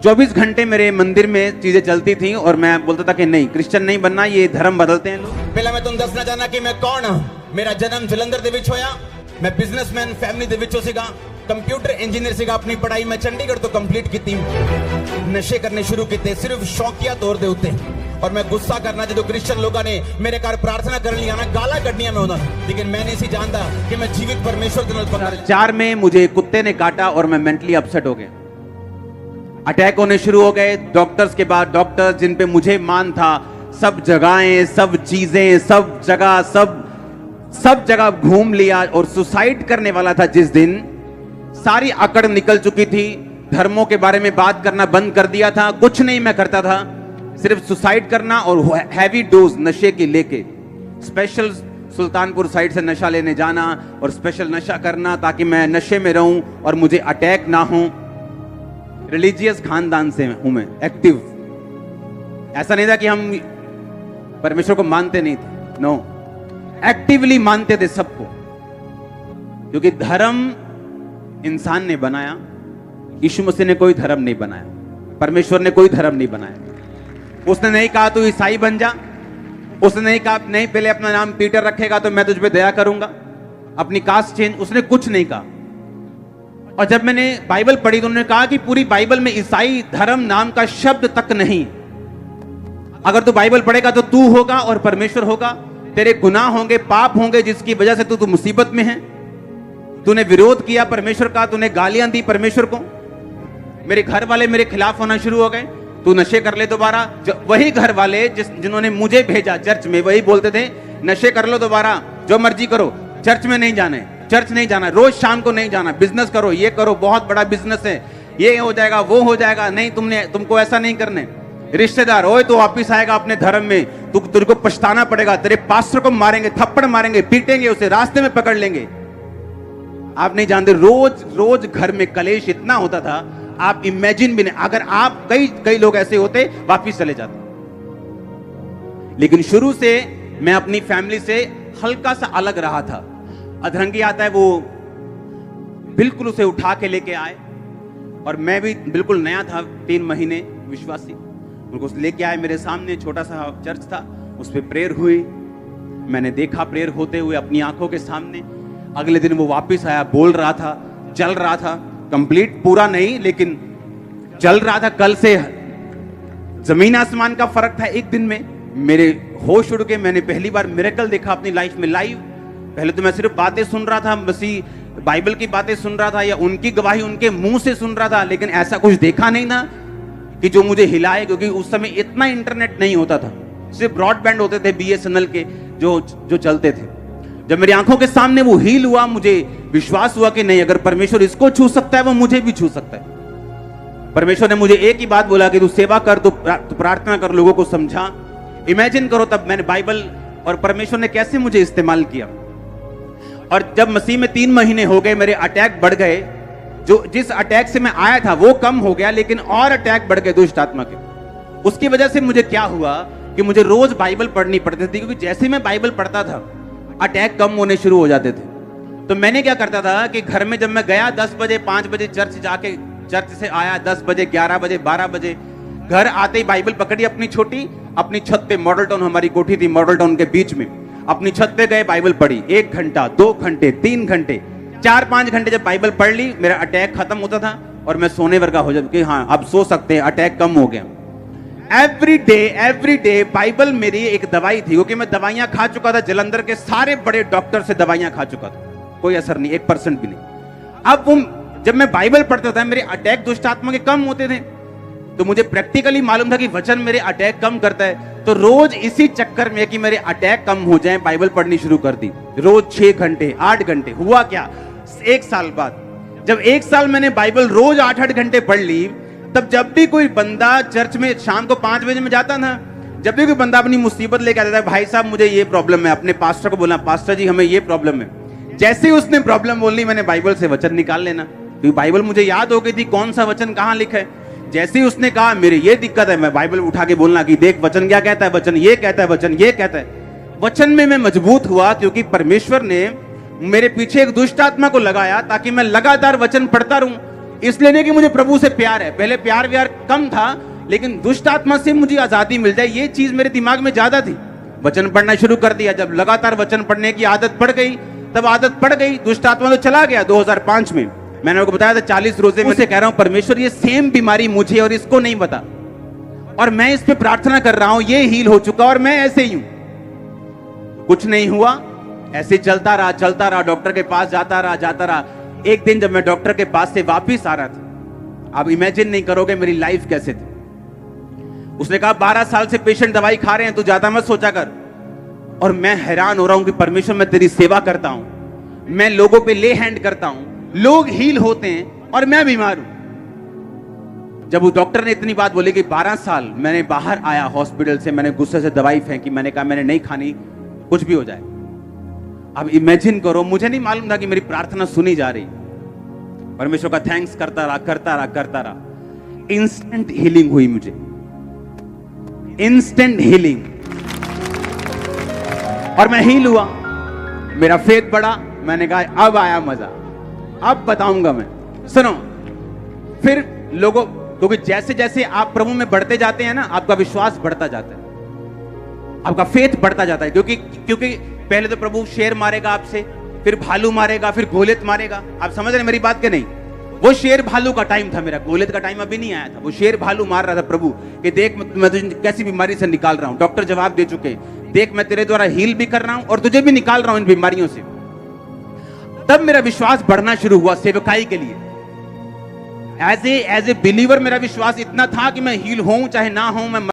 24 घंटे मेरे मंदिर में चीजें चलती थी और मैं बोलता था कि नहीं, क्रिश्चियन नहीं बनना, ये धर्म बदलते हैं लोग। ਪਹਿਲਾਂ ਮੈਂ ਤੁਹਾਨੂੰ ਦੱਸਣਾ ਚਾਹਨਾ ਕਿ ਮੈਂ ਕੌਣ ਹਾਂ। ਮੇਰਾ ਜਨਮ ਜਲੰਧਰ ਦੇ ਵਿੱਚ ਹੋਇਆ। ਮੈਂ ਬਿਜ਼ਨਸਮੈਨ ਫੈਮਿਲੀ ਦੇ ਵਿੱਚੋਂ ਸੀਗਾ। ਕੰਪਿਊਟਰ ਇੰਜੀਨੀਅਰ ਸੀਗਾ। ਆਪਣੀ ਪੜ੍ਹਾਈ ਮੈਂ ਚੰਡੀਗੜ੍ਹ ਤੋਂ ਕੰਪਲੀਟ ਕੀਤੀ। ਨਸ਼ੇ ਕਰਨੇ ਸ਼ੁਰੂ ਕੀਤੇ ਸਿਰਫ ਸ਼ੌਕੀਆ ਤੌਰ ਦੇ ਉੱਤੇ। और मैं गुस्सा करना जो क्रिश्चियन लोगों ने मेरे घर प्रार्थना कर लिया ना, गाला कढ़निया मैं उन्होंने, लेकिन मैं नहीं सी जानता कि मैं जीवित परमेश्वर के नाल पकड़। 4 में मुझे कुत्ते ने काटा और मैं मेंटली अपसेट हो गया। अटैक होने शुरू हो गए। डॉक्टर्स के बाद डॉक्टर्स जिन पे मुझे मान था, सब जगहें, सब चीजें, सब जगह घूम लिया और सुसाइड करने वाला था जिस दिन, सारी अकड़ निकल चुकी थी। धर्मों के बारे में बात करना बंद कर दिया था। कुछ नहीं मैं करता था, सिर्फ सुसाइड करना और हैवी डोज नशे की लेके स्पेशल सुल्तानपुर साइड से नशा लेने जाना और स्पेशल नशा करना ताकि मैं नशे में रहूं और मुझे अटैक ना हो। रिलीजियस खानदान से हूं मैं, एक्टिव। ऐसा नहीं था कि हम परमेश्वर को मानते नहीं थे, नो, एक्टिवली मानते थे सबको, क्योंकि धर्म इंसान ने बनाया। यीशु मसीह ने कोई धर्म नहीं बनाया, परमेश्वर ने कोई धर्म नहीं बनाया। उसने नहीं कहा तू ईसाई बन जा, उसने नहीं कहा नहीं पहले अपना नाम पीटर रखेगा तो मैं तुझ पे दया करूंगा, अपनी कास्ट चेंज, उसने कुछ नहीं कहा। और जब मैंने बाइबल पढ़ी तो उन्होंने कहा कि पूरी बाइबल में ईसाई धर्म नाम का शब्द तक नहीं। अगर तू बाइबल पढ़ेगा तो तू होगा और परमेश्वर होगा। तेरे गुनाह होंगे, पाप होंगे, जिसकी वजह से तू मुसीबत में है। तूने विरोध किया परमेश्वर का, तूने गालियां दी परमेश्वर को। मेरे घर वाले मेरे खिलाफ होना शुरू हो गए। तू नशे कर ले दोबारा। वही घर वाले जिन्होंने मुझे भेजा चर्च में, वही बोलते थे नशे कर लो दोबारा, जो मर्जी करो, चर्च में नहीं जाना है, चर्च नहीं जाना, रोज शाम को नहीं जाना, बिजनेस करो, ये करो, बहुत बड़ा बिजनेस है, ये हो जाएगा, वो हो जाएगा, नहीं तुमको ऐसा नहीं करने। रिश्तेदार, ओए तो वापिस आएगा अपने धर्म में, तेरे को पछताना पड़ेगा, तेरे पास्टर को मारेंगे, थप्पड़ मारेंगे, पीटेंगे, उसे रास्ते में पकड़ लेंगे। आप नहीं जानते, रोज रोज घर में कलेश इतना होता था, आप इमेजिन भी नहीं। अगर आप कई लोग ऐसे होते वापिस चले जाते। लेकिन शुरू से मैं अपनी फैमिली से हल्का सा अलग रहा था। अधरंगी आता है, वो बिल्कुल उसे उठा के लेके आए और मैं भी बिल्कुल नया था, 3 महीने विश्वासी। उनको लेके आए मेरे सामने, छोटा सा चर्च था, उस पर प्रेयर हुई। मैंने देखा प्रेयर होते हुए अपनी आंखों के सामने। अगले दिन वो वापिस आया, बोल रहा था, चल रहा था, कंप्लीट पूरा नहीं लेकिन चल रहा था। कल से जमीन आसमान का फर्क था एक दिन में। मेरे होश उड़ के मैंने पहली बार मिरेकल देखा अपनी लाइफ में लाइव। पहले तो मैं सिर्फ बातें सुन रहा था, मसीह बाइबल की बातें सुन रहा था या उनकी गवाही उनके मुंह से सुन रहा था, लेकिन ऐसा कुछ देखा नहीं था कि जो मुझे हिलाए, क्योंकि उस समय इतना इंटरनेट नहीं होता था, सिर्फ ब्रॉडबैंड होते थे BSNL के जो चलते थे। जब मेरी आंखों के सामने वो हील हुआ, मुझे विश्वास हुआ कि नहीं, अगर परमेश्वर इसको छू सकता है वो मुझे भी छू सकता है। परमेश्वर ने मुझे एक ही बात बोला कि तू सेवा कर, तू प्रार्थना कर, लोगों को समझा। इमेजिन करो तब मैंने बाइबल और परमेश्वर ने कैसे मुझे इस्तेमाल किया। और जब मसीह में 3 महीने हो गए, मेरे अटैक बढ़ गए। जिस अटैक से मैं आया था वो कम हो गया, लेकिन और अटैक बढ़ गए दुष्ट आत्मा के। उसकी वजह से मुझे क्या हुआ कि मुझे रोज बाइबल पढ़नी पड़ती थी, क्योंकि जैसे मैं बाइबल पढ़ता था अटैक कम होने शुरू हो जाते थे। तो मैंने क्या करता था कि घर में जब मैं गया 10 बजे 5 बजे चर्च जाके, चर्च से आया 10 बजे 11 बजे 12 बजे, घर आते ही बाइबल पकड़ी अपनी छोटी, अपनी छत पे, मॉडल टाउन हमारी कोठी थी, मॉडल टाउन के बीच में, अपनी छत पे गए, बाइबल पढ़ी 1 घंटा 2 घंटे 3 घंटे 4-5 घंटे जब बाइबल पढ़ ली, मेरा अटैक खत्म होता था और मैं सोने वर्गा हो जाता कि हाँ अब सो सकते हैं, अटैक कम हो गया। एवरी डे बाइबल मेरी एक दवाई थी, क्योंकि मैं दवाइयां खा चुका था, जलंधर के सारे बड़े डॉक्टर से दवाइयां खा चुका था, कोई असर नहीं, 1% भी नहीं। अब जब मैं बाइबल पढ़ता था मेरे अटैक दुष्ट आत्मा के कम होते थे। तो मुझे प्रैक्टिकली मालूम था कि वचन मेरे अटैक कम करता है। तो रोज इसी चक्कर में कि मेरे अटैक कम हो जाएं, बाइबल पढ़नी शुरू कर दी, रोज 6 घंटे 8 घंटे। हुआ क्या, 1 साल बाद जब 1 साल मैंने बाइबल रोज 8-8 घंटे पढ़ ली, तब जब भी कोई बंदा चर्च में शाम को 5 बजे में जाता था, जब भी कोई बंदा अपनी मुसीबत लेके आता था, भाई साहब मुझे ये प्रॉब्लम है, अपने पास्टर को बोला, पास्टर जी हमें ये प्रॉब्लम है। जैसे ही उसने प्रॉब्लम बोलनी, मैंने बाइबल से वचन निकाल लेना, क्योंकि बाइबल मुझे याद हो गई थी कौन सा वचन कहां लिखा है। जैसे ही उसने कहा मेरे ये दिक्कत है, मैं बाइबल उठा के बोलना कि देख वचन क्या कहता है, वचन ये कहता है, वचन ये कहता है। वचन में मैं मजबूत हुआ, क्योंकि परमेश्वर ने मेरे पीछे एक दुष्ट आत्मा को लगाया ताकि मैं लगातार वचन पढ़ता रहूं। इसलिए नहीं कि मुझे प्रभु से प्यार है, पहले प्यार व्यार कम था, लेकिन दुष्ट आत्मा से मुझे आजादी मिल जाए ये चीज मेरे दिमाग में ज्यादा थी। वचन पढ़ना शुरू कर दिया, जब लगातार वचन पढ़ने की आदत पड़ गई, तब आदत पड़ गई, दुष्ट आत्मा तो चला गया। 2005 में मैंने आपको बताया था 40 रोजे में से कह रहा हूं परमेश्वर ये सेम बीमारी मुझे और इसको नहीं पता, और मैं इस पे प्रार्थना कर रहा हूं, ये हील हो चुका और मैं ऐसे ही हूं। कुछ नहीं हुआ, ऐसे चलता रहा, डॉक्टर के पास जाता रहा। एक दिन जब मैं डॉक्टर के पास से वापिस आ रहा था, आप इमेजिन नहीं करोगे मेरी लाइफ कैसे थी। उसने कहा 12 साल से पेशेंट दवाई खा रहे हैं, तू ज्यादा मत सोचा कर। और मैं हैरान हो रहा हूं कि परमेश्वर मैं तेरी सेवा करता हूं, मैं लोगों पे ले हैंड करता हूं, लोग हील होते हैं और मैं बीमार हूं। जब वो डॉक्टर ने इतनी बात बोली कि 12 साल मैंने बाहर आया हॉस्पिटल से, मैंने गुस्से से दवाई फेंकी, मैंने कहा मैंने नहीं खानी, कुछ भी हो जाए। अब इमेजिन करो, मुझे नहीं मालूम था कि मेरी प्रार्थना सुनी जा रही। परमेश्वर का थैंक्स करता रहा। इंस्टेंट हीलिंग हुई मुझे, इंस्टेंट हीलिंग, और मैं हील हुआ, मेरा फेथ बढ़ा। मैंने कहा अब आया मजा, अब बताऊंगा मैं। सुनो, फिर लोगों, क्योंकि जैसे जैसे आप प्रभु में बढ़ते जाते हैं ना, आपका विश्वास बढ़ता जाता है, आपका फेथ बढ़ता जाता है। क्योंकि पहले तो प्रभु शेर मारेगा आपसे, फिर भालू मारेगा, फिर गोलियत मारेगा। आप समझ रहे मेरी बात के नहीं? वो शेर भालू का टाइम था, मेरा गोलियत का टाइम अभी नहीं आया था। वो शेर भालू मार रहा था प्रभु कि देख मैं तुझे कैसी बीमारी से निकाल रहा हूं, डॉक्टर जवाब दे चुके, देख मैं तेरे द्वारा हील भी कर रहा हूं और तुझे भी निकाल रहा हूं इन बीमारियों से। तब मेरा विश्वास बढ़ना शुरू हुआ सेवकाई के लिए। एज ए बिलीवर मेरा विश्वास इतना था कि मैं हील होऊं चाहे ना होऊं, मैं